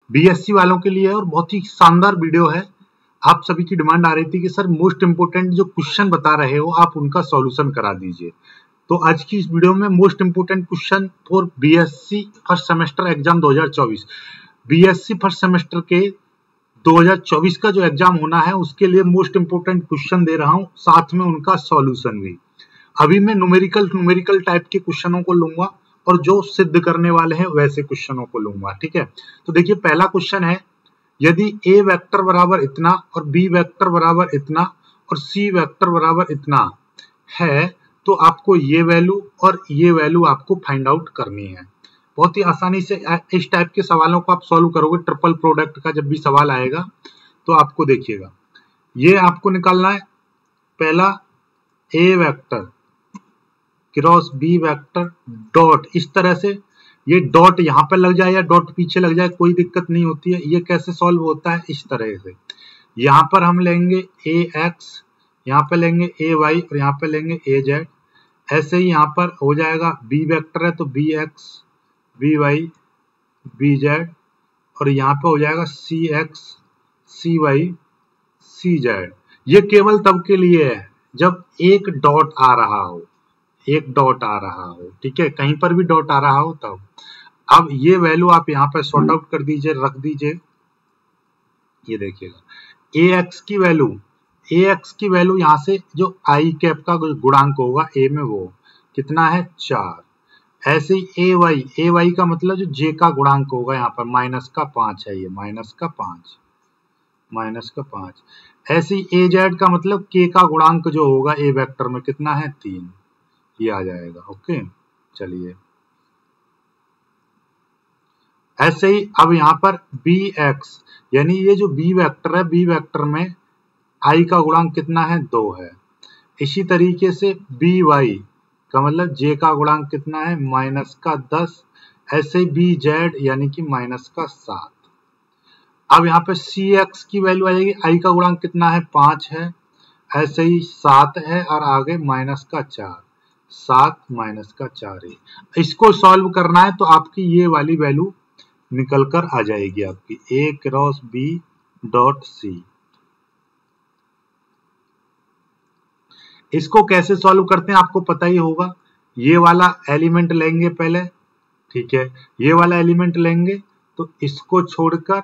BSc वालों के लिए है और बहुत ही शानदार वीडियो है। आप सभी की डिमांड आ रही थी कि सर मोस्ट इंपोर्टेंट जो क्वेश्चन बता रहे हो आप उनका सॉल्यूशन करा दीजिए। तो आज की इस वीडियो में most important question for BSc first semester exam 2024, BSc first semester के 2024 का जो एग्जाम होना है उसके लिए मोस्ट इंपोर्टेंट क्वेश्चन दे रहा हूं, साथ में उनका सॉल्यूशन भी। अभी मैं न्यूमेरिकल टाइप के क्वेश्चनों को लूंगा और जो सिद्ध करने वाले हैं वैसे क्वेश्चनों को लूंगा, ठीक है। तो देखिए पहला क्वेश्चन है, यदि ए वेक्टर बराबर इतना और बी वेक्टर बराबर इतना और सी वेक्टर बराबर इतना है तो आपको ये वैल्यू और ये वैल्यू आपको फाइंड आउट करनी है। बहुत ही आसानी से इस टाइप के सवालों को आप सॉल्व करोगे। ट्रिपल प्रोडक्ट का जब भी सवाल आएगा तो आपको देखिएगा, ये आपको निकालना है पहला A vector cross B vector dot, इस तरह से ये डॉट यहाँ पे लग जाए या डॉट पीछे लग जाए कोई दिक्कत नहीं होती है। ये कैसे सॉल्व होता है, इस तरह से यहाँ पर हम लेंगे ए एक्स, यहाँ पे लेंगे ए वाई और यहाँ पे लेंगे ए जेड। ऐसे ही यहाँ पर हो जाएगा बी वेक्टर है तो B X B Y B Z और यहाँ पे हो जाएगा C X C Y C Z. ये केवल तब के लिए है जब एक डॉट आ रहा हो, एक डॉट आ रहा हो, ठीक है, कहीं पर भी डॉट आ रहा हो तब। अब ये वैल्यू आप यहाँ पर सॉर्ट आउट कर दीजिए, रख दीजिए। ये देखिएगा ए एक्स की वैल्यू यहाँ से जो आई कैप का गुणांक होगा ए में वो कितना है 4। ऐसे ही ए वाई का मतलब जो जे का गुणांक होगा यहाँ पर -5 है, ये -5। ऐसे ही ए जेड का मतलब के का गुणांक जो होगा ए वेक्टर में कितना है 3, ये आ जाएगा। ओके चलिए, ऐसे ही अब यहाँ पर बी एक्स यानी ये जो बी वेक्टर है, बी वेक्टर में आई का गुणांक कितना है 2 है। इसी तरीके से बी वाई का मतलब जे का गुणांक कितना है -10। ऐसे ही बी जेड यानी कि -7। अब यहाँ पे सी एक्स की वैल्यू आ जाएगी, आई का गुणांक कितना है 5 है, ऐसे ही 7 है और आगे -4, 7 -4 है। इसको सॉल्व करना है तो आपकी ये वाली वैल्यू निकल कर आ जाएगी आपकी ए क्रॉस बी डॉट सी। इसको कैसे सॉल्व करते हैं आपको पता ही होगा। ये वाला एलिमेंट लेंगे पहले, ठीक है, ये वाला एलिमेंट लेंगे तो इसको छोड़कर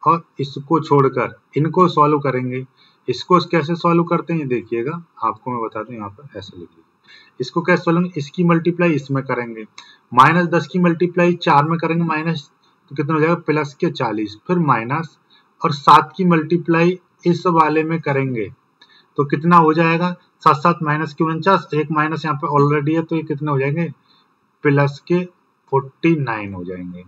और इसको छोड़कर इनको सॉल्व करेंगे। इसको कैसे सॉल्व करते हैं ये देखिएगा, आपको मैं बता दूं, यहाँ पर ऐसे लिखिए। इसको कैसे सॉल्व, इसकी मल्टीप्लाई इसमें करेंगे, -10 की मल्टीप्लाई 4 में करेंगे माइनस तो कितना हो जाएगा प्लस के 40, फिर माइनस और 7 की मल्टीप्लाई इस वाले में करेंगे तो कितना हो जाएगा 7 7 -49, एक माइनस यहाँ पे ऑलरेडी है तो ये कितने हो जाएंगे प्लस के 49 हो जाएंगे।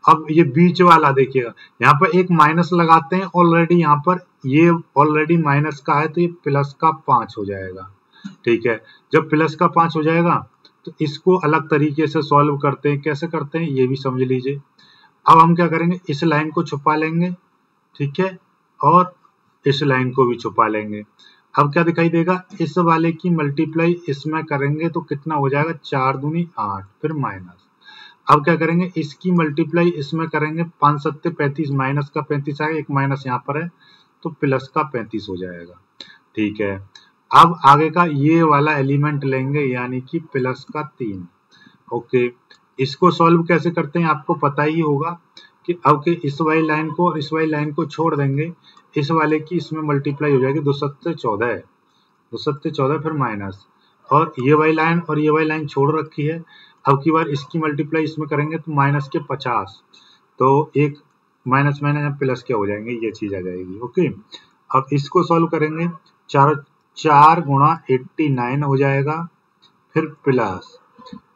अब ये बीच वाला देखिएगा, यहाँ पर एक माइनस लगाते हैं ऑलरेडी, यहाँ पर ये ऑलरेडी माइनस का है तो ये प्लस का 5 हो जाएगा, ठीक है। जब प्लस का 5 हो जाएगा तो इसको अलग तरीके से सॉल्व करते हैं। कैसे करते हैं ये भी समझ लीजिए। अब हम क्या करेंगे, इस लाइन को छुपा लेंगे, ठीक है, और इस लाइन को भी छुपा लेंगे। अब क्या दिखाई देगा, इस वाले की मल्टीप्लाई इसमें करेंगे तो कितना हो जाएगा 4 दूनी 8, फिर माइनस। अब क्या करेंगे, इसकी मल्टीप्लाई इसमें करेंगे, 5 7 35, माइनस का 35 आएगा, एक माइनस यहाँ पर है तो प्लस का 35 हो जाएगा, ठीक है। अब आगे का ये वाला एलिमेंट लेंगे यानी कि प्लस का 3। ओके, इसको सॉल्व कैसे करते हैं आपको पता ही होगा कि अब के इस वाली लाइन को और इस वाली लाइन को छोड़ देंगे, इस वाले की इसमें मल्टीप्लाई हो जाएगी 2 7 14, 2 7 14 फिर माइनस, और ये वाली लाइन और ये वाली लाइन छोड़ रखी है। अब की बार इसकी मल्टीप्लाई इसमें करेंगे तो माइनस के 50, तो एक माइनस माइनस प्लस क्या हो जाएंगे, ये चीज आ जाएगी। ओके, अब इसको सॉल्व करेंगे, 4 गुणा 89 हो जाएगा, फिर प्लस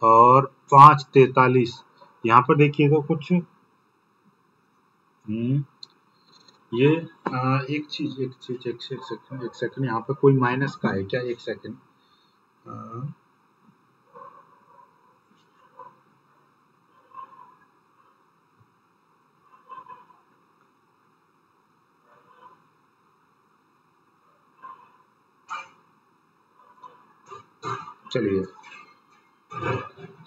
और 5 43। यहाँ पर देखिएगा कुछ ये एक सेकंड यहाँ पर कोई माइनस का है क्या, एक सेकंड। चलिए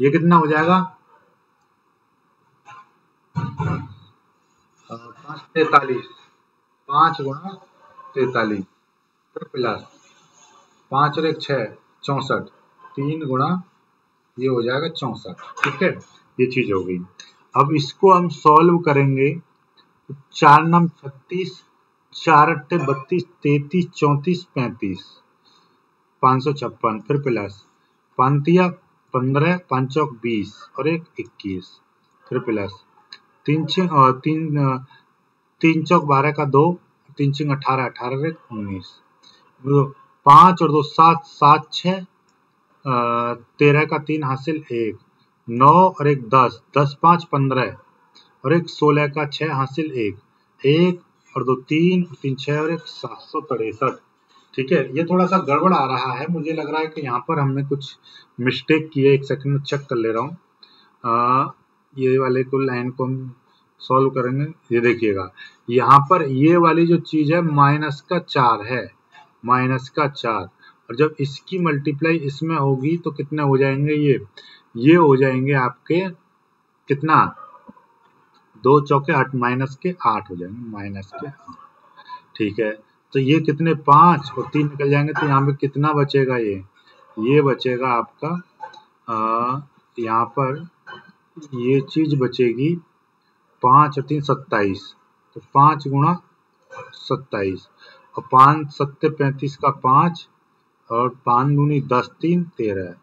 ये कितना हो जाएगा, 5 43, 5 गुणा 43 फिर प्लस 5 और 1 6 64, 3 गुणा ये हो जाएगा 64। ठीक है, ये चीज हो गई। अब इसको हम सॉल्व करेंगे तो 4 9 36, 4 8 32, 33 34 35, 556 फिर प्लस 5 15, 5 चौक 20 और 1 21 फिर प्लस 3 चौक 12 का 2, 3 6 18, 18 1 19, 5 और 2 7, 7 6 13 का 3 हासिल 1, 9 और 1 10, 10 5 15 और 1 16 का 6 हासिल 1, 1 और 2 3, 3 6 और 1 763। ठीक है, ये थोड़ा सा गड़बड़ आ रहा है, मुझे लग रहा है कि यहाँ पर हमने कुछ मिस्टेक की है। एक सेकंड में चेक कर ले रहा हूँ। ये वाले को लाइन को हम सॉल्व करेंगे। ये देखिएगा यहाँ पर ये वाली जो चीज है माइनस का 4 है, माइनस का 4, और जब इसकी मल्टीप्लाई इसमें होगी तो कितने हो जाएंगे ये हो जाएंगे आपके कितना 2 चौके 8, माइनस के 8 हो जाएंगे, माइनस के 8। ठीक है, तो ये कितने 5 और 3 निकल जाएंगे, तो यहाँ पे कितना बचेगा ये बचेगा आपका यहाँ पर ये चीज बचेगी 5 और 3 27, तो 5 गुणा 27 और 5 7 35 का 5 और 5 दूनी 10 3 13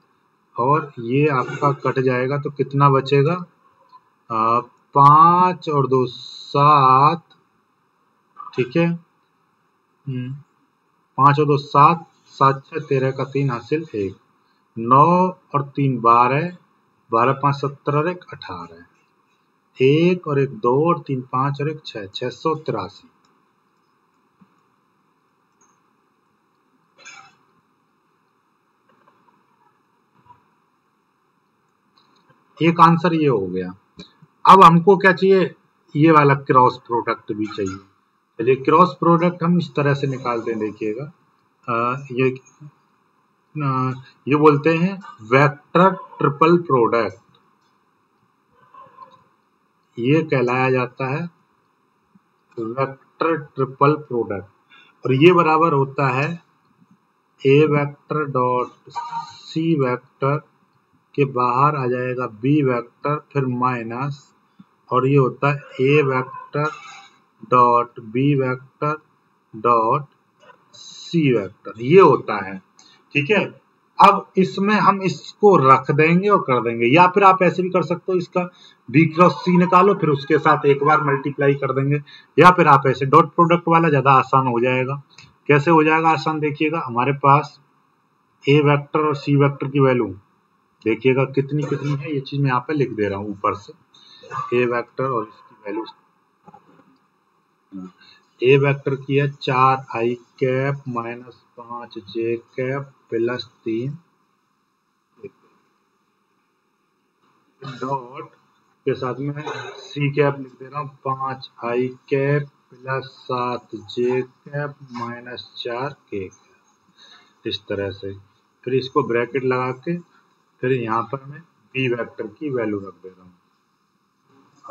और ये आपका कट जाएगा तो कितना बचेगा 5 और 2 7। ठीक है, 5 और 2 7, 7 6 13 का 3 हासिल 1, 9 और 3 12, 12 5 17 और 1 18, 1 और 1 2 और 3 5 और 1 6, 683। एक आंसर ये हो गया। अब हमको क्या चाहिए, ये वाला क्रॉस प्रोडक्ट भी चाहिए। चलिए क्रॉस प्रोडक्ट हम इस तरह से निकालते हैं, देखिएगा ये बोलते हैं वेक्टर ट्रिपल प्रोडक्ट, ये कहलाया जाता है वेक्टर ट्रिपल प्रोडक्ट। और ये बराबर होता है A vector dot C vector के बाहर आ जाएगा बी वेक्टर फिर माइनस, और ये होता है A vector dot B vector dot C vector, ये होता है। ठीक है, अब इसमें हम इसको रख देंगे और कर देंगे, या फिर आप ऐसे भी कर सकते हो, इसका बी क्रॉस सी निकालो फिर उसके साथ एक बार मल्टीप्लाई कर देंगे, या फिर आप ऐसे डॉट प्रोडक्ट वाला ज्यादा आसान हो जाएगा। कैसे हो जाएगा आसान, देखिएगा हमारे पास ए वेक्टर और सी वेक्टर की वैल्यू देखिएगा कितनी कितनी है, ये चीज मैं यहाँ पे लिख दे रहा हूँ ऊपर से। ए वेक्टर और इसकी वैल्यू ए वेक्टर की है 4 आई कैप माइनस 5 जे कैप प्लस 3 डॉट के साथ में सी कैप लिख दे रहा हूँ 5 आई कैप प्लस 7 जे कैप माइनस 4 के कैप, इस तरह से। फिर इसको ब्रैकेट लगा के फिर यहाँ पर मैं बी वेक्टर की वैल्यू रख दे रहा हूँ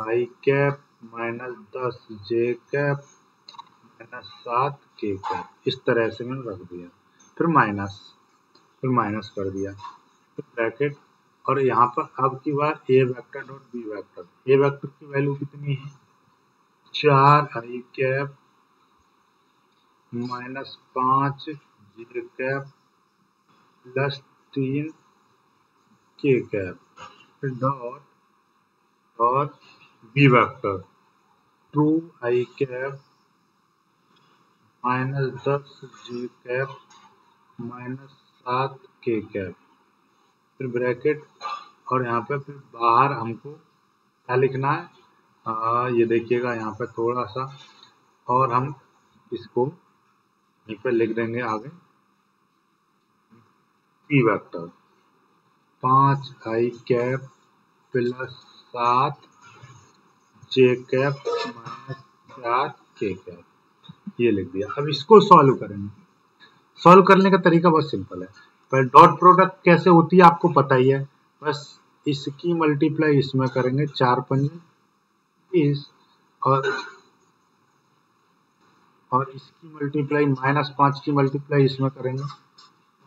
आई कैप माइनस 10 जे कैप माइनस 7 के कैप, इस तरह से मैंने रख दिया। फिर माइनस कर दिया, फिर ब्रैकेट, और यहाँ पर अब की बार ए वेक्टर डॉट बी वेक्टर, ए वेक्टर की वैल्यू कितनी है 4 आई कैप माइनस 5 जे कैप प्लस 3 के कैप, फिर डॉट और बी वेक्टर 2 आई कैप माइनस 10 जे कैप माइनस 7 के कैप, फिर ब्रैकेट, और यहाँ पे फिर बाहर हमको क्या लिखना है ये देखिएगा यहाँ पे थोड़ा सा, और हम इसको यहीं पे लिख देंगे आगे सी वेक्टर 5 आई कैप प्लस 7 जे कैप माइनस 4 के कैप, ये लिख दिया। अब इसको सॉल्व करेंगे। सॉल्व करने का तरीका बहुत सिंपल है। पर डॉट प्रोडक्ट कैसे होती है आपको पता ही है, बस इसकी मल्टीप्लाई इसमें करेंगे 4 5 20 और और इसकी मल्टीप्लाई -5 की मल्टीप्लाई इसमें करेंगे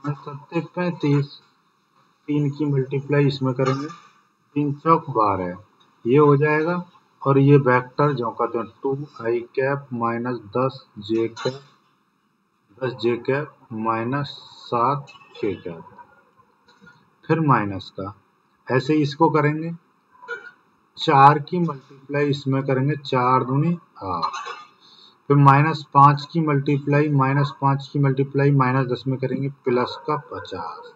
5 सत्ते 35, 3 की मल्टीप्लाई इसमें करेंगे 3 चौक 12, ये हो जाएगा। और ये वेक्टर जो कहते हैं 2i cap minus 10j cap minus 7k cap, फिर माइनस का ऐसे ही इसको करेंगे 4 की मल्टीप्लाई इसमें करेंगे 4 दूनी 8, फिर -5 की मल्टीप्लाई -10 में करेंगे प्लस का 50,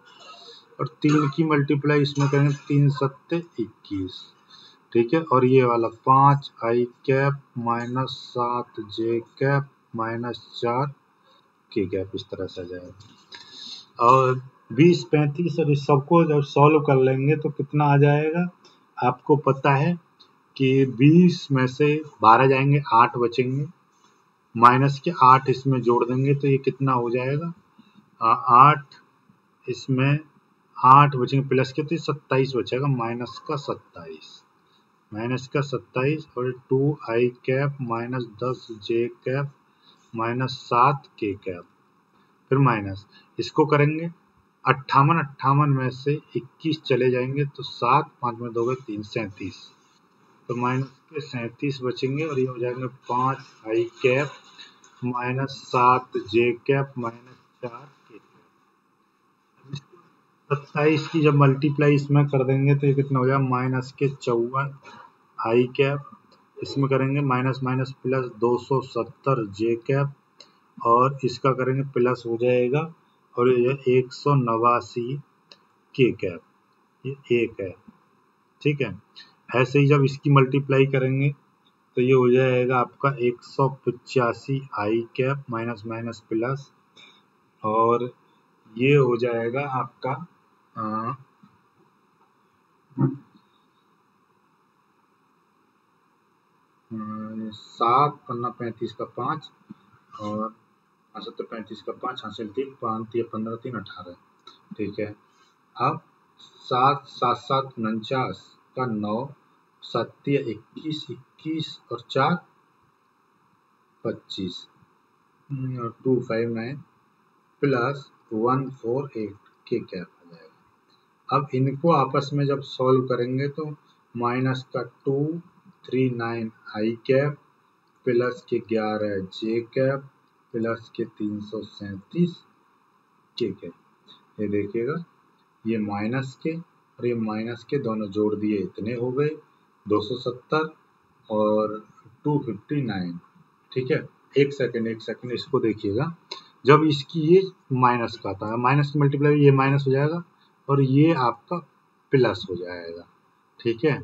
और 3 की मल्टीप्लाई इसमें करेंगे 3 सत्ते 21, ठीक है। और ये वाला 5i cap minus 7j cap minus 4k cap इस तरह से आ जाएगा। और 20, 35 और इस सबको जब सॉल्व कर लेंगे तो कितना आ जाएगा, आपको पता है कि 20 में से 12 जाएंगे 8 बचेंगे, माइनस के 8 इसमें जोड़ देंगे तो ये कितना हो जाएगा 8, इसमें 8 बचेंगे प्लस के तो 27 बचेगा, माइनस का 27 और 2i cap minus 10j cap minus 7k cap, फिर माइनस इसको करेंगे 58 में से 21 चले जाएंगे तो 7, 5 में 2 3, 37, तो माइनस के 37 बचेंगे और ये हो जाएंगे 5i cap minus 7j cap minus 4k cap. 27 की जब मल्टीप्लाई इसमें कर देंगे तो ये कितना हो जाएगा माइनस के 54i कैप, इसमें करेंगे minus minus plus 270j cap, और इसका करेंगे प्लस हो जाएगा और ये 189k कैप, ये 1 है, ठीक है। ऐसे ही जब इसकी मल्टीप्लाई करेंगे तो ये हो जाएगा आपका 185i cap minus minus plus, और ये हो जाएगा आपका 7 पन्ना 35 का 5 और 35 का 5 हासिल 3 5 15 3 18, ठीक है। अब 7 7 7 49 का 9 7 21 21 और 4 25 और 259 प्लस 148k कैप आ जाएगा। अब इनको आपस में जब सॉल्व करेंगे तो माइनस का 239i कैप प्लस के 11j कैप प्लस के 337k कैप, ये देखिएगा ये माइनस के और ये माइनस के दोनों जोड़ दिए इतने हो गए 270 और 259, ठीक है। एक सेकंड इसको देखिएगा, जब इसकी ये माइनस का था, माइनस की मल्टीप्लाई ये माइनस हो जाएगा और ये आपका प्लस हो जाएगा, ठीक है।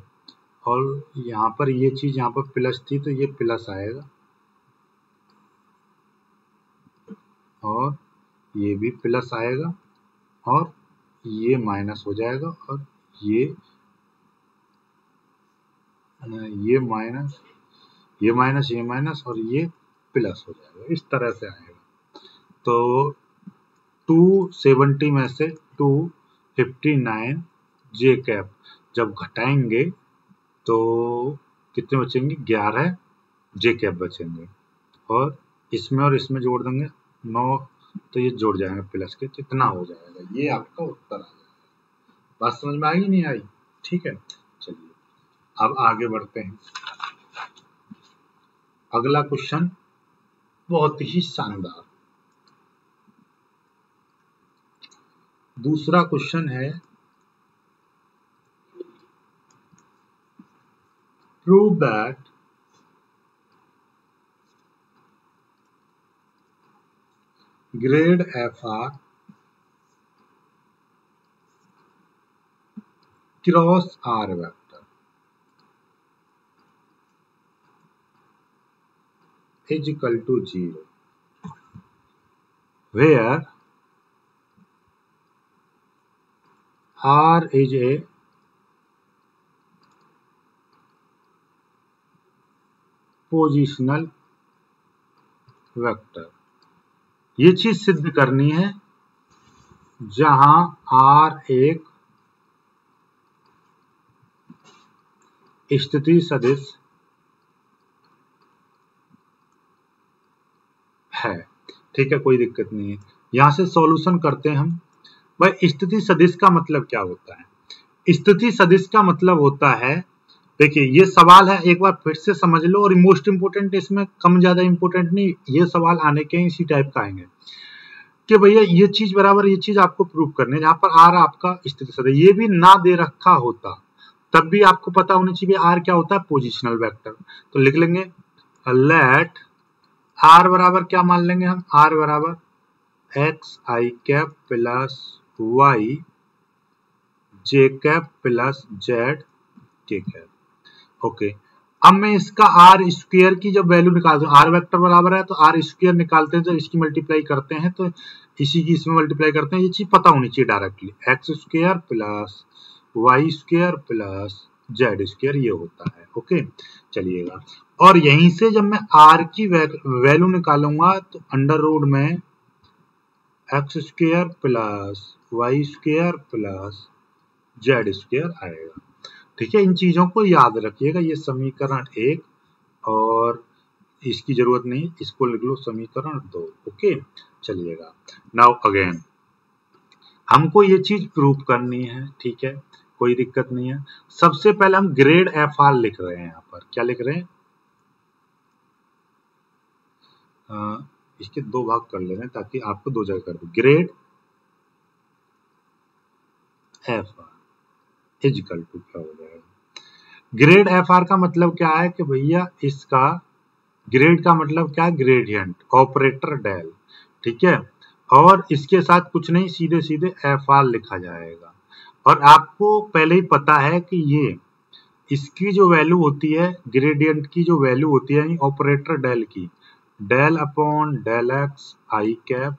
और यहाँ पर ये चीज यहाँ पर प्लस थी तो ये प्लस आएगा और ये भी प्लस आएगा और ये माइनस हो जाएगा और ये माइनस ये माइनस और ये प्लस हो जाएगा, इस तरह से आएगा। तो 270 में से 259 जे कैप जब घटाएंगे तो कितने बचेंगे 11 जे कैप बचेंगे, और इसमें जोड़ देंगे 9 तो ये जुड़ जाएंगे प्लस के, तो इतना हो जाएगा, ये आपका उत्तर आ जाएगा। बात समझ में आई नहीं आई, ठीक है। चलिए अब आगे बढ़ते हैं। अगला क्वेश्चन बहुत ही शानदार, दूसरा क्वेश्चन है prove that grade FR cross R vector is equal to 0, where R is a positional vector. ये चीज सिद्ध करनी है जहां R एक स्थिति सदिश है। ठीक है, कोई दिक्कत नहीं है। यहाँ से सॉल्यूशन करते हैं हम। भाई स्थिति सदिश का मतलब क्या होता है? स्थिति सदिश का मतलब होता है, देखिए ये सवाल है, एक बार फिर से समझ लो, और मोस्ट इंपोर्टेंट, इसमें कम ज्यादा इंपोर्टेंट नहीं, ये सवाल आने के इसी टाइप का आएंगे कि भैया ये चीज बराबर ये चीज आपको प्रूव करने है। जहां पर आर आपका स्थिति सदिश, ये भी ना दे रखा होता तब भी आपको पता होनी चाहिए आर क्या होता है, पोजिशनल वेक्टर। तो लिख लेंगे लेट आर बराबर क्या मान लेंगे हम, आर बराबर x I cap plus Y J cap plus Z के कैप। ओके, अब मैं इसका आर स्क्वायर की जब वैल्यू निकालता हूँ, आर वेक्टर बराबर है तो आर स्क्वायर निकालते हैं, जब इसकी मल्टीप्लाई करते हैं तो इसी की इसमें मल्टीप्लाई करते हैं। ये चीज पता होनी चाहिए directly, X square plus Y square plus Z square ये होता है। ओके, चलिएगा, और यहीं से जब मैं आर की वैल्यू निकालूंगा तो अंडर रूट में X square plus Y square plus Z square आएगा। ठीक है, इन चीजों को याद रखिएगा। ये समीकरण 1 और इसकी जरूरत नहीं, इसको लिख लो समीकरण 2। ओके, चलिएगा, नाउ अगेन हमको ये चीज प्रूव करनी है। ठीक है, कोई दिक्कत नहीं है। सबसे पहले हम ग्रेड एफ आर लिख रहे हैं। यहाँ पर क्या लिख रहे हैं, इसके दो भाग कर ले रहे हैं ताकि आपको दो जगह कर दो। Grad F R equal to क्या हो जाएगा, ग्रेड एफ आर का मतलब क्या है कि भैया इसका ग्रेड का मतलब क्या है, ग्रेडियंट ऑपरेटर डेल। ठीक है, और इसके साथ कुछ नहीं, सीधे सीधे एफ आर लिखा जाएगा। और आपको पहले ही पता है कि ये इसकी जो वैल्यू होती है, ग्रेडियंट की जो वैल्यू होती है ऑपरेटर डेल की, del upon del X I cap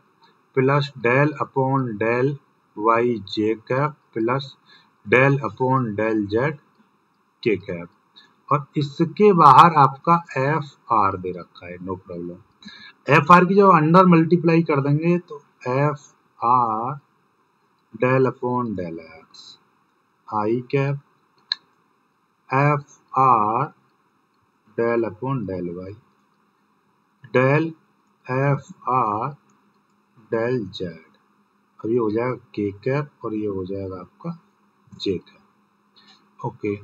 plus del upon del Y J cap plus del upon del Z के कैप, और इसके बाहर आपका एफ आर दे रखा है। No problem. एफ आर की जब अंडर मल्टीप्लाई कर देंगे तो F R del upon del X I cap F R del upon del Y del F R del Z, और ये हो जाएगा के कैप और ये हो जाएगा आपका जे कैप। ओके,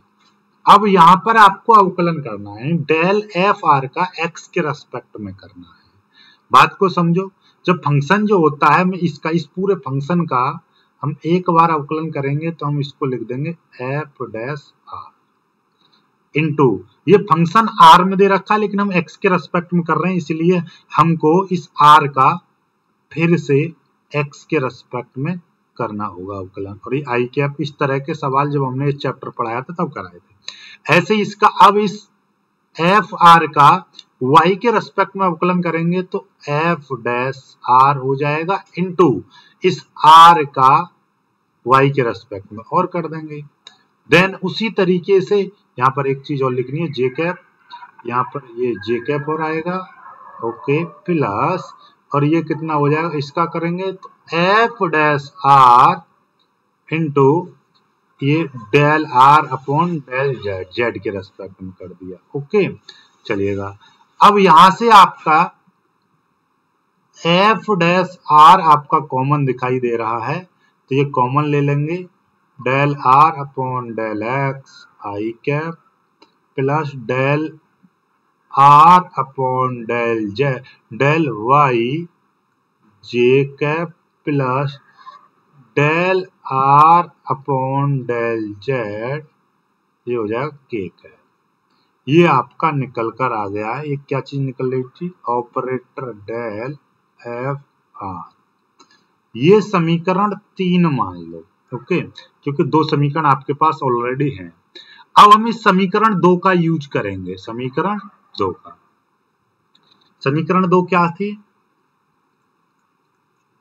अब यहाँ पर आपको अवकलन करना है डेल एफ आर का एक्स के रेस्पेक्ट में करना है। बात को समझो, जब फंक्शन जो होता है मैं इसका इस पूरे फंक्शन का हम एक बार अवकलन करेंगे तो हम इसको लिख देंगे एफ डैश आर इनटू, ये फंक्शन आर में दे रखा है लेकिन हम एक्स के रेस्पेक्ट में कर रहे हैं, इसलिए हमको इस आर का फिर से एक्स के रेस्पेक्ट में करना होगा अवकलन। और ये आई कैप, इस तरह के सवाल जब हमने इस चैप्टर पढ़ाया था तब कराए थे। ऐसे इसका अब इस एफ आर का वाई के रेस्पेक्ट में अवकलन करेंगे तो एफ डैश आर हो जाएगा इनटू इस आर का वाई के रेस्पेक्ट में और कर देंगे। देन उसी तरीके से यहाँ पर एक चीज और लिखनी है, जे कैप, यहाँ पर ये जे कैप और आएगा। ओके, प्लस और ये कितना हो जाएगा, इसका करेंगे तो एफ डैश आर इंटू ये del R upon del Z, Z के रेस्पेक्ट में कर दिया। ओके, चलिएगा, अब यहां से आपका एफ डैश आर आपका कॉमन दिखाई दे रहा है तो ये कॉमन ले लेंगे, del R upon del X I cap plus del R upon del Z del Y J cap plus del R upon del Z, ये हो जाएगा के कैप। ये आपका निकल कर आ गया है। ये क्या चीज निकल रही थी, ऑपरेटर डेल एफ आर। ये समीकरण 3 मान लो। ओके, क्योंकि 2 समीकरण आपके पास ऑलरेडी हैं। अब हम इस समीकरण 2 का यूज करेंगे। समीकरण 2 का, समीकरण 2 क्या थी,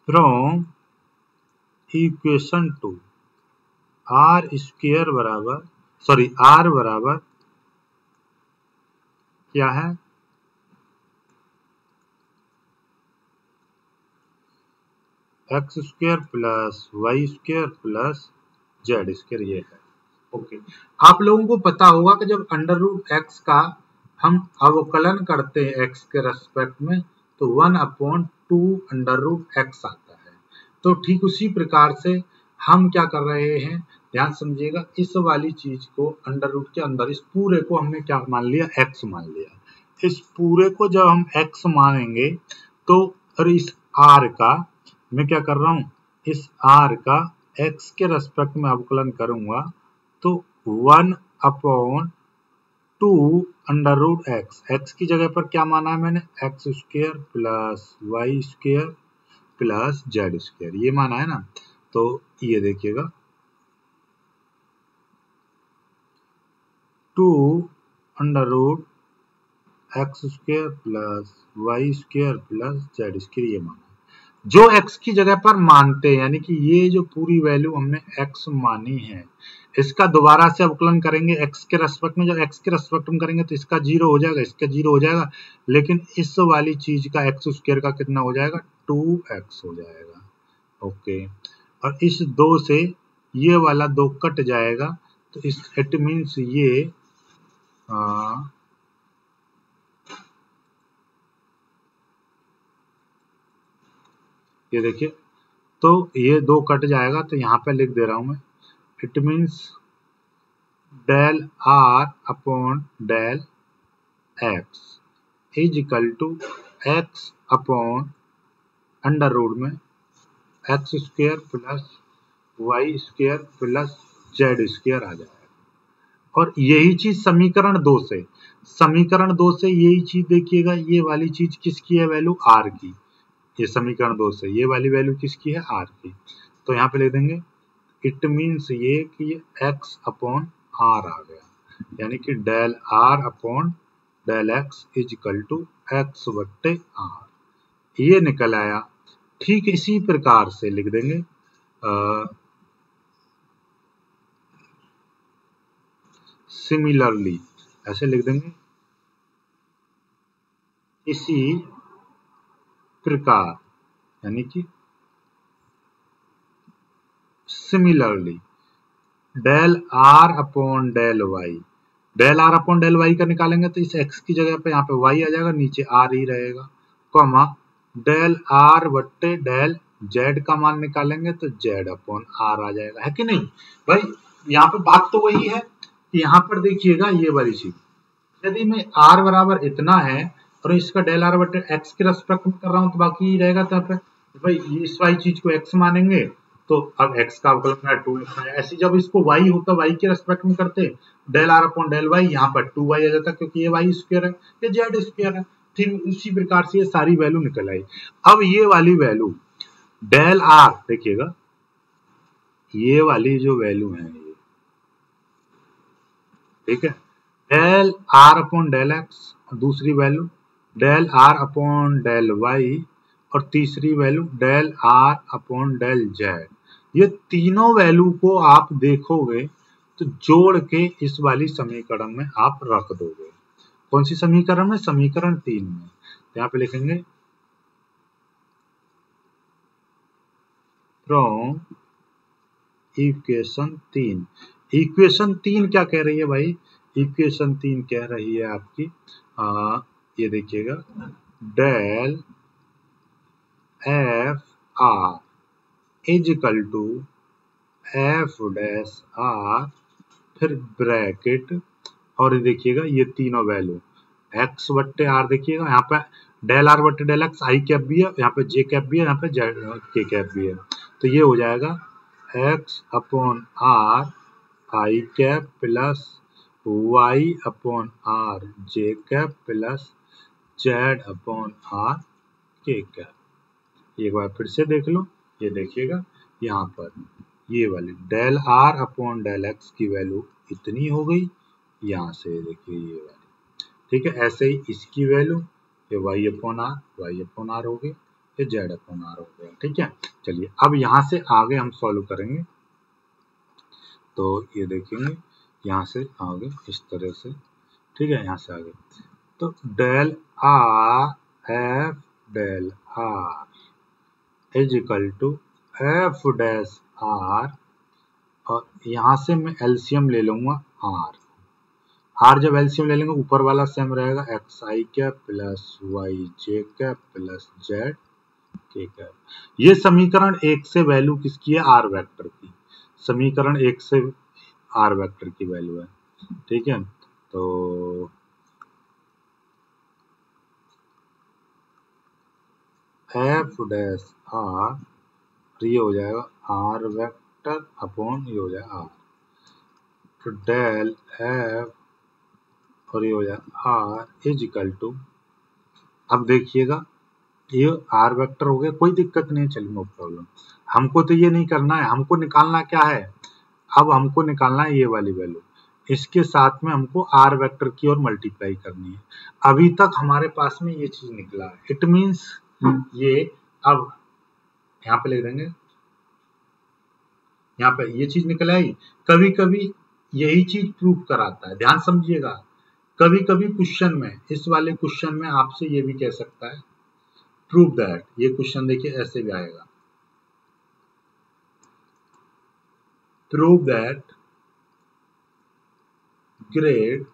फ्रॉम इक्वेशन 2 आर स्क्वायर बराबर, सॉरी आर बराबर क्या है, X square plus Y square plus Z square, ये है। ओके, आप लोगों को पता होगा कि जब अंडर रूट एक्स का हम अवकलन करते हैं एक्स के रेस्पेक्ट में तो 1/2√x आता है। तो ठीक उसी प्रकार से हम क्या कर रहे हैं, ध्यान समझिएगा, इस वाली चीज को अंडर रूट के अंदर इस पूरे को हमने क्या मान लिया, x मान लिया। इस पूरे को जब हम x मानेंगे तो और इस r का मैं क्या कर रहा हूं, इस r का x के रेस्पेक्ट में अवकलन करूंगा तो 1/2√x, x की जगह पर क्या माना है मैंने, x² plus y² plus z², ये माना है ना। तो ये देखिएगा 2√x² plus y² plus z², ये माना जो x की जगह पर मानते हैं, यानी कि ये जो पूरी वैल्यू हमने x मानी है इसका दोबारा से अवकलन करेंगे x के रेस्पेक्ट में। जब x के रेस्पेक्ट में करेंगे तो इसका 0 हो जाएगा, इसका 0 हो जाएगा, लेकिन इस वाली चीज का x² का कितना हो जाएगा, 2x हो जाएगा। ओके, और इस 2 से ये वाला 2 कट जाएगा, तो इस इट मीन्स ये देखिए, तो ये 2 कट जाएगा, तो यहाँ पे लिख दे रहा हूं मैं, it means del r upon del x is equal to x upon under root में x² plus y² plus z² आ जाएगा। और यही चीज समीकरण 2 से, समीकरण 2 से यही चीज देखिएगा, ये वाली चीज किसकी है, वैल्यू r की, ये समीकरण 2 से ये वाली वैल्यू किसकी है, r की। तो यहाँ पे लिख देंगे इट मीन्स ये कि ये x अपॉन r आ गया, यानी कि del r upon del x is equal to x/r, ये निकल आया। ठीक इसी प्रकार से लिख देंगे सिमिलरली, ऐसे लिख देंगे, इसी प्रकार, यानी कि similarly del r upon del y, del r upon del y का निकालेंगे तो इस x की जगह पे यहाँ पे y आ जाएगा, नीचे r ही रहेगा, कॉमा डेल r बट्टे डेल z का मान निकालेंगे तो z अपॉन r आ जाएगा, है कि नहीं भाई। यहाँ पे बात तो वही है, यहाँ पर देखिएगा ये वाली चीज, यदि मैं r बराबर इतना है और इसका डेल r बट्टे x के रेस्पेक्ट में कर रहा हूँ तो बाकी ही रहेगा। तो भाई इस वाली चीज को x मानेंगे तो अब x का अवकलन है 2x है, ऐसे जब इसको y होता y के रेस्पेक्ट में करते del r upon del y, यहाँ पर 2y आ जाता क्योंकि ये y² है, ये z² है। ठीक उसी प्रकार से ये सारी वैल्यू निकल आई। अब ये वाली वैल्यू डेल r देखिएगा, ये वाली जो वैल्यू है ये, ठीक है, del r upon del x, दूसरी value del r upon del y, और तीसरी value del r upon del z। ये तीनों वैल्यू को आप देखोगे तो जोड़ के इस वाली समीकरण में आप रख दोगे। कौन सी समीकरण में, समीकरण 3 में। तो यहाँ पे लिखेंगे फ्रॉम इक्वेशन 3। इक्वेशन 3 क्या कह रही है भाई, इक्वेशन 3 कह रही है आपकी ये देखिएगा del F R is equal to F dash R, फिर ब्रैकेट, और देखिएगा ये तीनों वैल्यू x बट्टे आर, देखिएगा यहाँ पे डेल आर बट्टे डेल एक्स आई कैप भी है, यहाँ पे जे कैप भी है, यहाँ पे के कैप भी है। तो ये हो जाएगा x upon R I cap plus y upon R J cap plus z upon R K cap. एक बार फिर से देख लो, ये देखिएगा यहाँ पर ये वाली del R upon del X की वैल्यू इतनी हो गई, यहाँ से देखिए ये वाली, ठीक है। ऐसे ही इसकी वैल्यू ये y अपॉन आर हो गई, ये z अपॉन आर हो गया, ठीक है। चलिए अब यहाँ से आगे हम सॉल्व करेंगे, तो ये देखेंगे यहाँ से आगे इस तरह से, ठीक है। यहाँ से आगे तो del R F del R is equal to F dash R, और यहाँ से मैं एलसीएम ले लूंगा आर जब एलसीएम ले लेंगे ऊपर वाला सेम रहेगा, x I cap plus Y J cap plus Z के कैप। ये समीकरण 1 से वैल्यू किसकी है, आर वेक्टर की। समीकरण 1 से आर वेक्टर की वैल्यू है, ठीक है। तो एफ डैश आर ये हो जाएगा आर वेक्टर अपॉन ये हो जाएगा आर, तो डेल एफ और ये हो जाएगा आर इज इक्वल टू, अब देखिएगा ये आर वेक्टर हो गया, कोई दिक्कत नहीं है, चलिए नो प्रॉब्लम। हमको तो ये नहीं करना है, हमको निकालना क्या है, अब हमको निकालना है ये वाली वैल्यू, इसके साथ में हमको आर वेक्टर की और मल्टीप्लाई करनी है। अभी तक हमारे पास में ये चीज निकला है, इट मींस ये, अब यहाँ पे लिख देंगे, यहाँ पे ये चीज निकल आई। कभी कभी यही चीज प्रूव कराता है, ध्यान समझिएगा। कभी कभी क्वेश्चन में, इस वाले क्वेश्चन में आपसे ये भी कह सकता है प्रूव दैट, ये क्वेश्चन देखिए ऐसे भी आएगा, prove that grad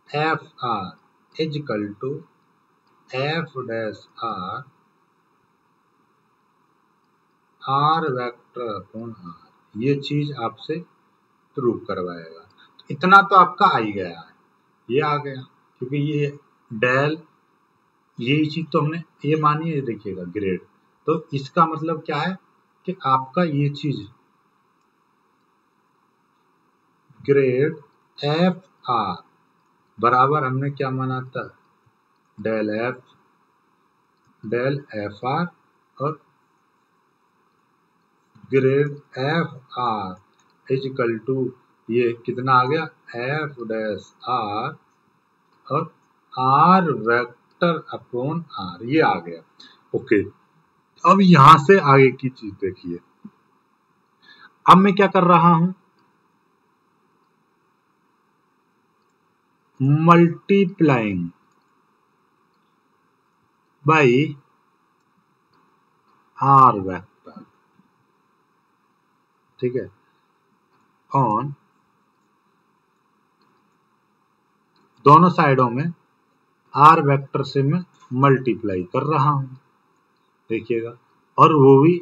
F R is equal to F dash R R vector upon R, ये चीज आपसे प्रूव करवाएगा। तो इतना तो आपका आ ही गया है, ये आ गया, क्योंकि ये डेल, यही चीज तो हमने ये मानी है, देखिएगा ग्रेड, तो इसका मतलब क्या है कि आपका ये चीज ग्रेड एफ आर बराबर हमने क्या माना था, डेल एफ आर और grad F R is equal to ये कितना आ गया, एफ डैश आर और आर वेक्टर अपॉन आर, ये आ गया। ओके, अब यहां से आगे की चीज देखिए, अब मैं क्या कर रहा हूं, मल्टीप्लाइंग बाई आर वेक्टर, ठीक है, ऑन दोनों साइडों में आर वेक्टर से मैं मल्टीप्लाई कर रहा हूं, देखिएगा, और वो भी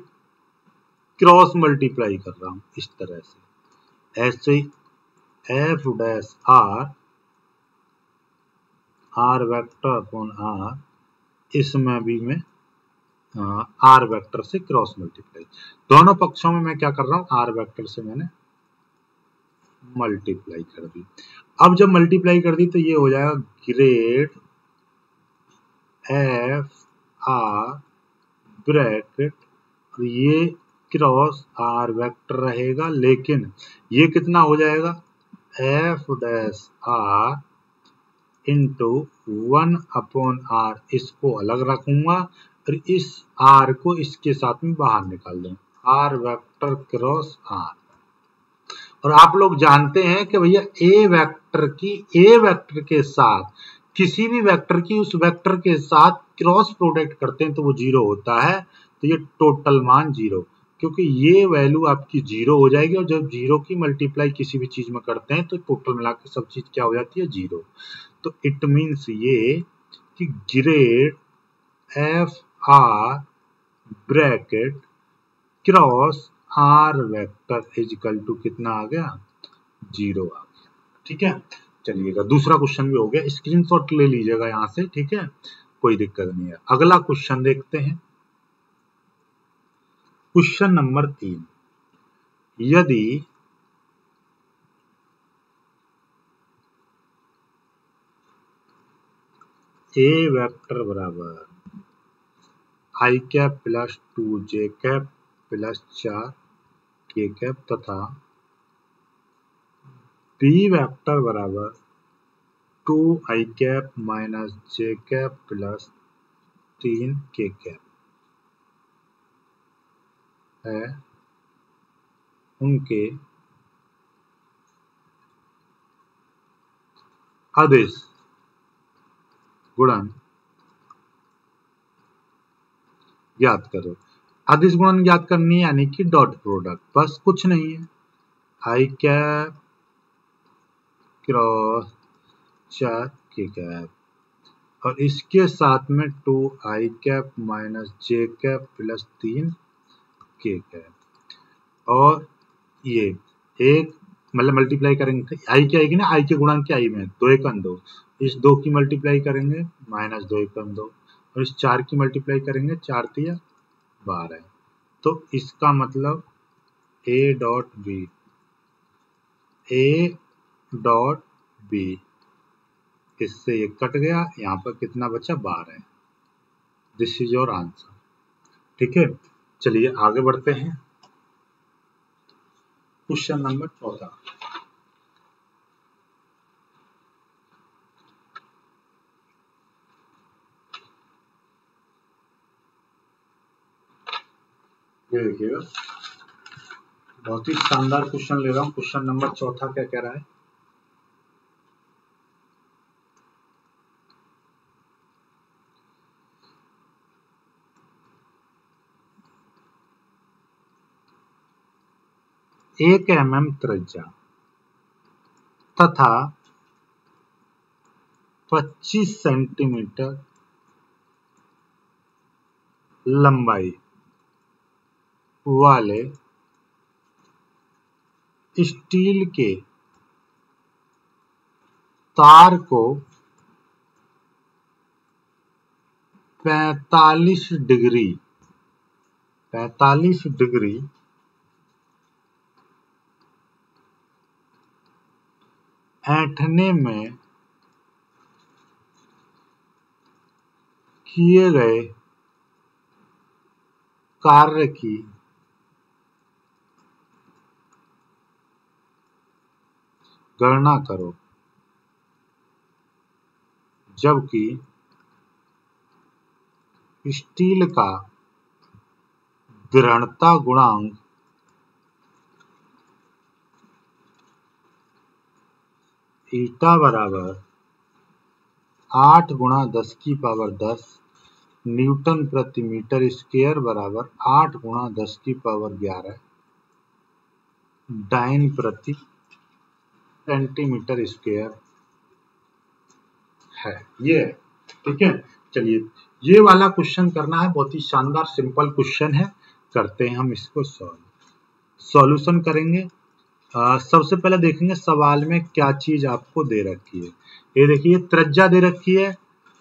क्रॉस मल्टीप्लाई कर रहा हूं इस तरह से, ऐसे F dash R vector upon R, इसमें भी मैं आर वेक्टर से क्रॉस मल्टीप्लाई, दोनों पक्षों में मैं क्या कर रहा हूं, आर वेक्टर से मैंने मल्टीप्लाई कर दी। अब जब मल्टीप्लाई कर दी तो ये हो जाएगा ग्रेड एफ आर ब्रैकेट, और ये क्रॉस आर वेक्टर रहेगा, लेकिन ये कितना हो जाएगा, F dash R into 1 upon R, इसको अलग रखूंगा और इस आर को इसके साथ में बाहर निकाल दूंगा, आर वेक्टर क्रॉस आर। और आप लोग जानते हैं कि भैया ए वेक्टर के साथ किसी भी वेक्टर की उस वेक्टर के साथ क्रॉस प्रोडक्ट करते हैं तो वो जीरो होता है, तो ये टोटल मान जीरो, क्योंकि ये वैल्यू आपकी जीरो हो जाएगी, और जब जीरो की मल्टीप्लाई किसी भी चीज में करते हैं तो टोटल मिला के सब चीज क्या हो जाती है, जीरो। तो इट मीन्स ये कि grad F R bracket cross R vector is equal to कितना आ गया, जीरो आ गया, ठीक है। चलिएगा दूसरा क्वेश्चन भी हो गया, स्क्रीनशॉट ले लीजिएगा यहां से, ठीक है, कोई दिक्कत नहीं है। अगला क्वेश्चन देखते हैं, क्वेश्चन नंबर 3, यदि ए वेक्टर बराबर आई कैप प्लस 2 जे कैप प्लस 4 के कैप तथा बी वेक्टर बराबर 2 आई कैप माइनस जे कैप प्लस 3 के कैप है, उनके अदिश गुणन ज्ञात करो। अदिश गुणन ज्ञात करनी है, यानी कि डॉट प्रोडक्ट, बस कुछ नहीं है, आई कैप क्रॉस 4 के कैप, और इसके साथ में 2i कैप माइनस जे कैप प्लस 3 के कैप, और ये एक मतलब मल्टीप्लाई करेंगे आई क्या आएगी ना, आई के गुणांक क्या आई में 2 एकम 2, इस 2 की मल्टीप्लाई करेंगे माइनस 2 एकम 2, और इस 4 की मल्टीप्लाई करेंगे 4 तिया 12। तो इसका मतलब a डॉट बी, इससे ये कट गया, यहाँ पर कितना बचा 12। This is your answer. ठीक है, चलिए आगे बढ़ते हैं। Question number 14। ये देखिएगा, बहुत ही शानदार क्वेश्चन ले रहा हूँ। क्वेश्चन नंबर 14 क्या कह रहा है? एक mm त्रिज्या तथा 25 सेंटीमीटर लंबाई वाले स्टील के तार को 45 डिग्री ऐंठने में किए गए कार्य की गणना करो, जबकि स्टील का दृढ़ता गुणांक ईटा बराबर 8 गुणा 10 की पावर 10 न्यूटन प्रति मीटर स्क्वायर बराबर 8 गुणा 10 की पावर 11 डाइन प्रति सेंटीमीटर स्क्वायर है। ये है, ठीक है। चलिए ये वाला क्वेश्चन करना है, बहुत ही शानदार सिंपल क्वेश्चन है। करते हैं हम इसको सॉल्यूशन करेंगे। सबसे पहले देखेंगे सवाल में क्या चीज आपको दे रखी है। ये देखिए त्रिज्या दे रखी है,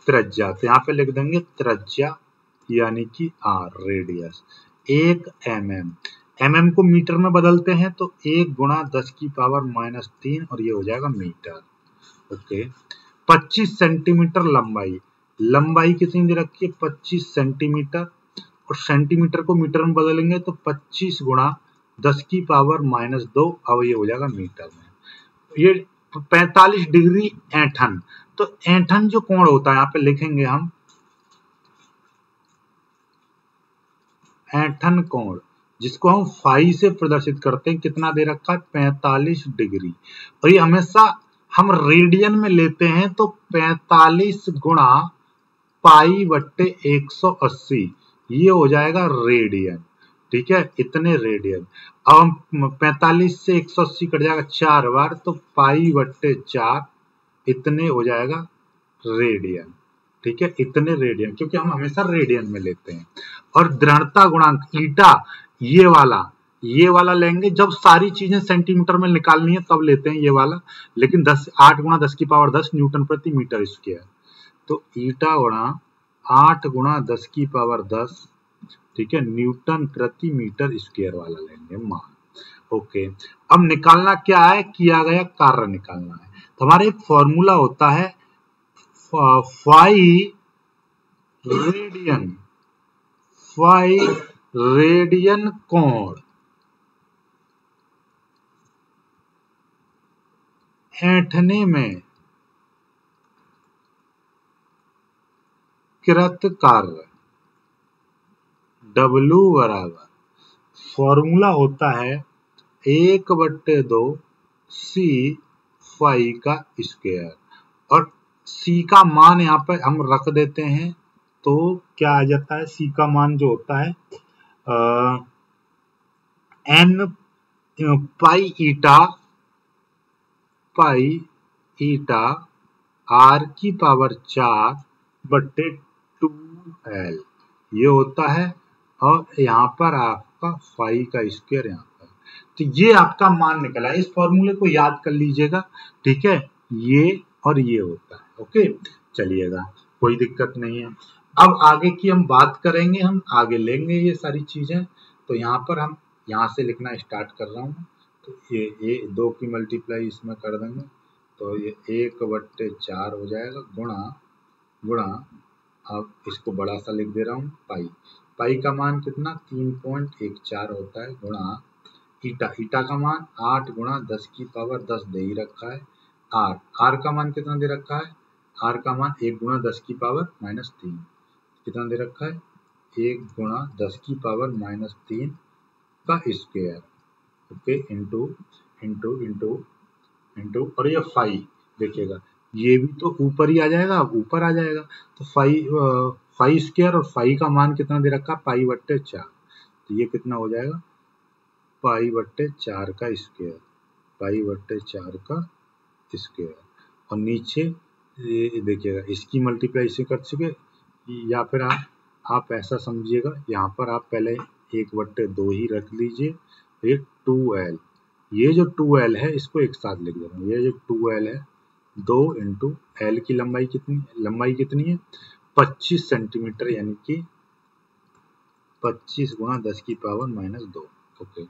त्रिज्या तो यहाँ पे लिख देंगे त्रिज्या यानी कि r रेडियस 1 mm को मीटर में बदलते हैं तो 1 गुणा 10 की पावर माइनस 3 और ये हो जाएगा मीटर। ओके, 25 सेंटीमीटर लंबाई कितनी दे रखी है 25 सेंटीमीटर, और सेंटीमीटर को मीटर में बदलेंगे तो 25 गुणा 10 की पावर माइनस 2, अब ये हो जाएगा मीटर में। ये 45 डिग्री ऐंठन, तो ऐंठन जो कोण होता है यहाँ पे लिखेंगे हम ऐंठन कोण, जिसको हम फाई से प्रदर्शित करते हैं, कितना दे रखा है 45 डिग्री, और ये हमेशा हम रेडियन में लेते हैं तो 45 गुणा पाई बट्टे 180 ये हो जाएगा रेडियन। ठीक है, इतने रेडियन। अब हम 45 से 180 कट जाएगा 4 बार, तो पाई बट्टे 4 इतने हो जाएगा रेडियन। ठीक है, इतने रेडियन, क्योंकि हम हमेशा रेडियन में लेते हैं। और दृढ़ता गुणांक ईटा ये वाला लेंगे जब सारी चीजें सेंटीमीटर में निकालनी है तब लेते हैं ये वाला, लेकिन 8 गुणा 10 की पावर 10 न्यूटन प्रति मीटर स्क्वायर, तो ईटा गुणा 8 गुणा 10 की पावर 10, ठीक है, न्यूटन प्रति मीटर स्क्वायर वाला लेंगे मान। ओके, अब निकालना क्या है, किया गया कार्य निकालना है। तो हमारा एक फॉर्मूला होता है फाई रेडियन कोण ऐंठने में कृत कार्य, W बराबर फॉर्मूला होता है 1/2 C फाई का स्क्वायर, और C का मान यहाँ पर हम रख देते हैं तो क्या आ जाता है, C का मान जो होता है n pi eta eta R की पावर 4 बट्टे 2l ये होता है, और यहाँ पर आपका फाई का स्क्वायर यहाँ पर। तो ये आपका मान निकला है। इस फॉर्मूले को याद कर लीजिएगा, ठीक है। ये और ये होता है, ओके। चलिएगा, कोई दिक्कत नहीं है। अब आगे की हम बात करेंगे, हम आगे लेंगे ये सारी चीजें। तो यहाँ पर हम यहाँ से लिखना स्टार्ट कर रहा हूँ। तो ये 2 की मल्टीप्लाई इसमें कर देंगे, तो ये 1/4 हो जाएगा, गुणा अब इसको बड़ा सा लिख दे रहा हूँ, पाई का मान कितना 3.14 होता है, गुणा ईटा का मान 8 गुणा 10 की पावर 10 दे ही रखा है। आर का मान कितना दे रखा है, आर का मान 1 गुणा 10 की पावर -3 कितना दे रखा है, 1 गुणा 10 की पावर -3 का स्क्वायर, ओके, इंटू और ये फाई देखिएगा, ये भी तो ऊपर ही आ जाएगा, ऊपर आ जाएगा। तो फाई स्क्वायर और फाई का मान कितना दे रखा है, पाई/4। तो ये कितना हो जाएगा, पाई/4 का स्क्वायर, पाई/4 का स्क्वायर। और नीचे ये देखिएगा, इसकी मल्टीप्लाई इसे कर चुके, या फिर आप ऐसा समझिएगा, यहाँ पर आप पहले 1/2 ही रख लीजिए। ये 2l, ये जो 2l है इसको एक साथ लिख दे रहा हूँ। ये जो 2l है, 2 इंटू l की लंबाई कितनी है 25 सेंटीमीटर, यानी कि 25 गुणा 10 की पावर -2, ओके।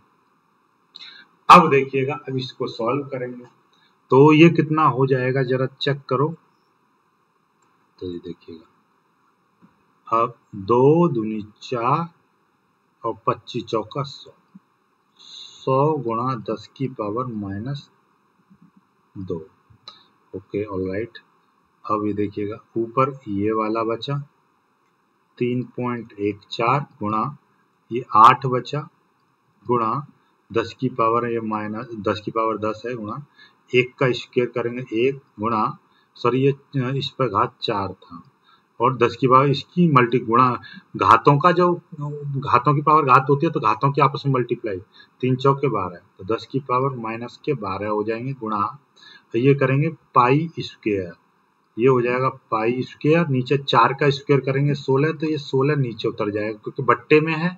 अब देखिएगा, अब इसको सॉल्व करेंगे तो ये कितना हो जाएगा, जरा चेक करो। तो ये देखिएगा, अब 2 दूनी 4 और 25 चौका 100 गुणा 10 की पावर -2, ओके, ऑलराइट। अब ये देखिएगा, ऊपर ये वाला बचा 3.14 गुणा ये 8 बचा, गुणा 10 की पावर ये -10 की पावर 10 है, गुणा 1 का स्क्वायर करेंगे, 1 गुणा सॉरी ये इस पर घात 4 था, और 10 की पावर इसकी मल्टी गुणा घातों का, जो घातों की पावर घात होती है तो घातों की आपस में मल्टीप्लाई, 3 चौके 12, तो 10 की पावर -12 हो जाएंगे, गुणा ये करेंगे पाई स्क्वायर, ये हो जाएगा पाई स्क्वायर, नीचे 4 का स्क्वायर करेंगे 16, तो ये 16 नीचे उतर जाएगा, क्योंकि बट्टे में है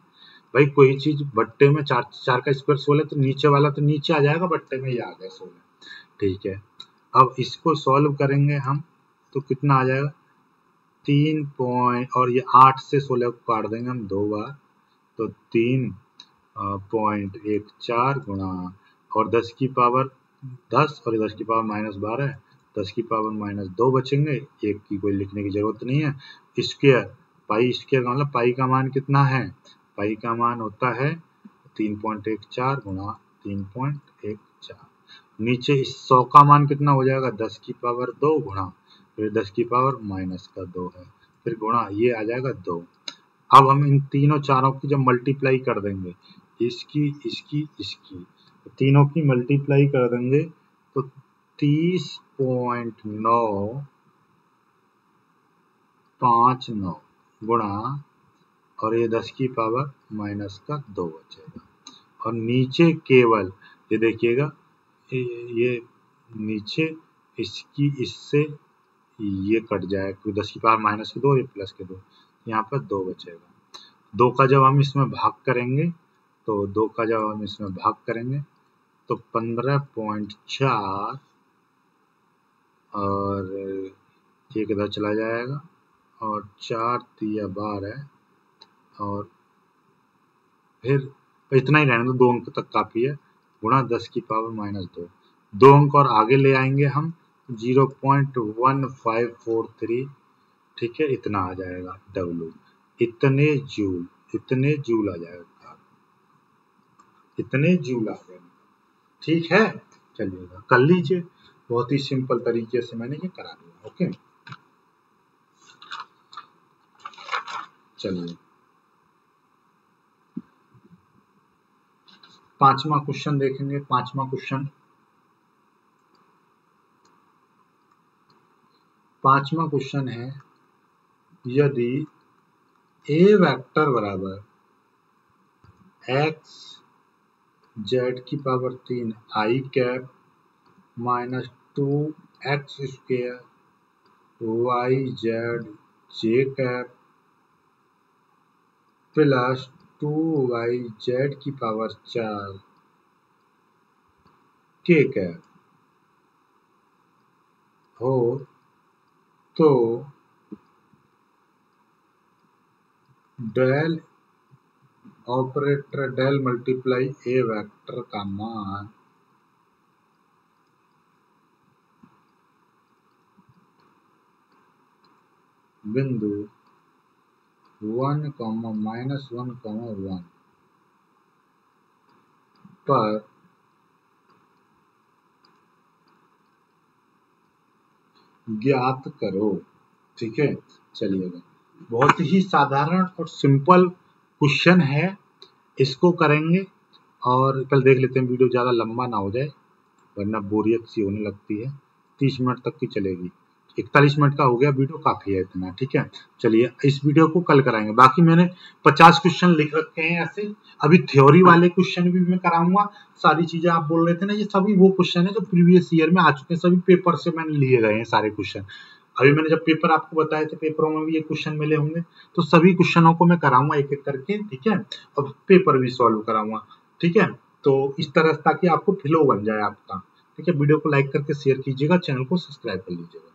भाई, कोई चीज बट्टे में 4 का स्क्वायर 16, तो नीचे वाला तो नीचे आ जाएगा, बट्टे में ही आ गया 16, ठीक है। अब इसको सॉल्व करेंगे हम, तो कितना आ जाएगा 3 पॉइंट, और ये 8 से 16 को काट देंगे हम 2 बार, तो 3.14 गुणा और 10 की पावर 10 और 10 की पावर -12, 10 की पावर -2 बचेंगे, एक की कोई लिखने की जरूरत नहीं है, स्क्वायर पाई स्क्वायर का मतलब पाई का मान कितना है, पाई का मान होता है 3.14 गुणा 3.14, नीचे इस 100 का मान कितना हो जाएगा 10 की पावर 2 गुणा फिर 10 की पावर -2 है, फिर गुणा ये आ जाएगा 2। अब हम इन तीनों चारों की जब मल्टीप्लाई कर देंगे, इसकी तो तीनों की मल्टीप्लाई कर देंगे, तो 30.959 गुणा और ये 10 की पावर -2 बचेगा, और नीचे केवल ये देखिएगा, ये नीचे इससे ये कट जाएगा, 10 की पावर -2 ये +2, यहाँ पर 2 बचेगा। 2 का जब हम इसमें भाग करेंगे, तो 2 का जब हम इसमें भाग करेंगे तो 15.4 और एक इधर चला जाएगा, और 4 तिया 12, और फिर इतना ही रहने दो, 2 अंक तक काफी है, गुणा 10 की पावर -2, 2 अंक और आगे ले आएंगे हम 0.1543, ठीक है, इतना आ जाएगा W, इतने जूल आ जाएगा, इतने जूल आ जाएगा, ठीक है। चलिएगा, कर लीजिए, बहुत ही सिंपल तरीके से मैंने ये करा दिया, ओके। चलिए, 5वां क्वेश्चन देखेंगे। 5वां क्वेश्चन है, यदि a वेक्टर बराबर x z की power 3 i cap -2 X square Y Z J cap plus 2yz की पावर 4 के कैप हो तो del operator del multiply A vector का मान बिंदु 1, -1, 1 पर ज्ञात करो। ठीक है, चलिएगा, बहुत ही साधारण और सिंपल क्वेश्चन है, इसको करेंगे। और कल देख लेते हैं, वीडियो ज़्यादा लंबा ना हो जाए वरना बोरियत सी होने लगती है। 30 मिनट तक की चलेगी, 41 मिनट का हो गया वीडियो, काफ़ी है इतना। ठीक है, चलिए इस वीडियो को कल कराएंगे। बाकी मैंने 50 क्वेश्चन लिख रखे हैं ऐसे। अभी थ्योरी वाले क्वेश्चन भी मैं कराऊंगा। सारी चीज़ें आप बोल रहे थे ना, ये सभी वो क्वेश्चन है जो प्रीवियस ईयर में आ चुके हैं, सभी पेपर से मैंने लिए गए हैं सारे क्वेश्चन। अभी मैंने जब पेपर आपको बताए थे, पेपरों में भी ये क्वेश्चन मिले होंगे, तो सभी क्वेश्चनों को मैं कराऊंगा एक एक करके। ठीक है, और पेपर भी सॉल्व कराऊंगा। ठीक है, तो इस तरह ताकि आपको फ्लो बन जाए आपका। ठीक है, वीडियो को लाइक करके शेयर कीजिएगा, चैनल को सब्सक्राइब कर लीजिएगा।